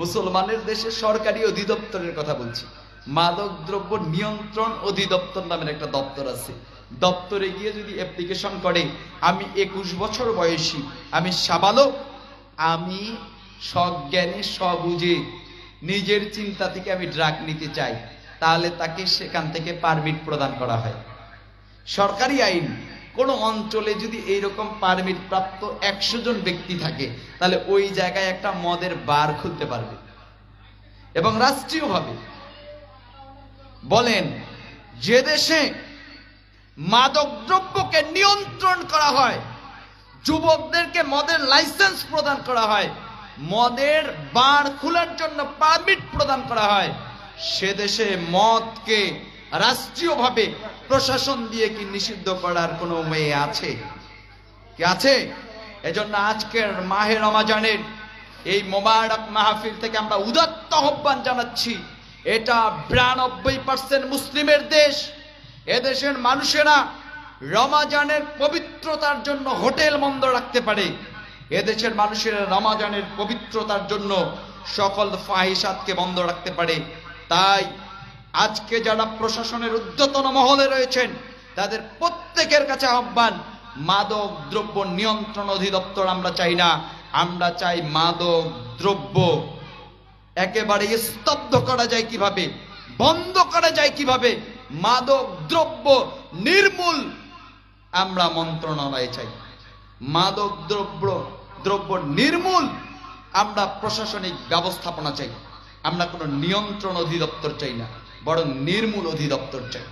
মুসলমানের দেশে সরকারি অধিদপ্তরের কথা বলছি। মাদক দ্রব্য নিয়ন্ত্রণ অধিদপ্তর নামের একটা দপ্তর আছে। দপ্তরে গিয়ে যদি অ্যাপ্লিকেশন করে, আমি 21 বছর বয়সী, আমি সাবালক, আমি সজ্ঞানে সবুঝে নিজের চিন্তা থেকে আমি ড্রাগ নিতে চাই, তাহলে তাকে সেখান থেকে পারমিট প্রদান করা হয়। সরকারি আইন, কোন অঞ্চলে যদি এইরকম পারমিট প্রাপ্ত 100 জন ব্যক্তি থাকে, তাহলে ওই জায়গায় একটা মদের বার খুলতে পারবে। এবং রাষ্ট্রীয়ভাবে বলেন, যে দেশে মাদক দ্রব্যকে নিয়ন্ত্রণ করা হয়, যুবকদেরকে মদের লাইসেন্স প্রদান করা হয়, মদের বার খোলার জন্য পারমিট প্রদান করা হয়, সে দেশে মদকে রাষ্ট্রীয়ভাবে প্রশাসন দিয়ে কি নিষিদ্ধ করার কোনো মেয়ে আছে কি? আছে? এজন্য আজকের মাহে রমাজানের এই মোবারক মাহফিল থেকে আমরা উদাত্ত আহ্বান জানাচ্ছি। এটা 92% মুসলিমের দেশ। এদেশের মানুষেরা রমাজানের পবিত্রতার জন্য হোটেল বন্ধ রাখতে পারে। এদেশের মানুষেরা রমাজানের পবিত্রতার জন্য সকল ফাহিশাতকে বন্ধ রাখতে পারে। তাই আজকে যারা প্রশাসনের ঊর্ধ্বতন মহলে রয়েছেন, তাদের প্রত্যেকের কাছে আহ্বান, মাদক দ্রব্য নিয়ন্ত্রণ অধিদপ্তর আমরা চাই না। আমরা চাই মাদক দ্রব্য একেবারে স্তব্ধ করা যায় কিভাবে, বন্ধ করা যায় কিভাবে, মাদক দ্রব্য নির্মূল আমরা মন্ত্রণালয় চাই। মাদক দ্রব্য নির্মূল আমরা প্রশাসনিক ব্যবস্থাপনা চাই। আমরা কোনো নিয়ন্ত্রণ অধিদপ্তর চাই না, বরং নির্মূল অধিদপ্তর চাই।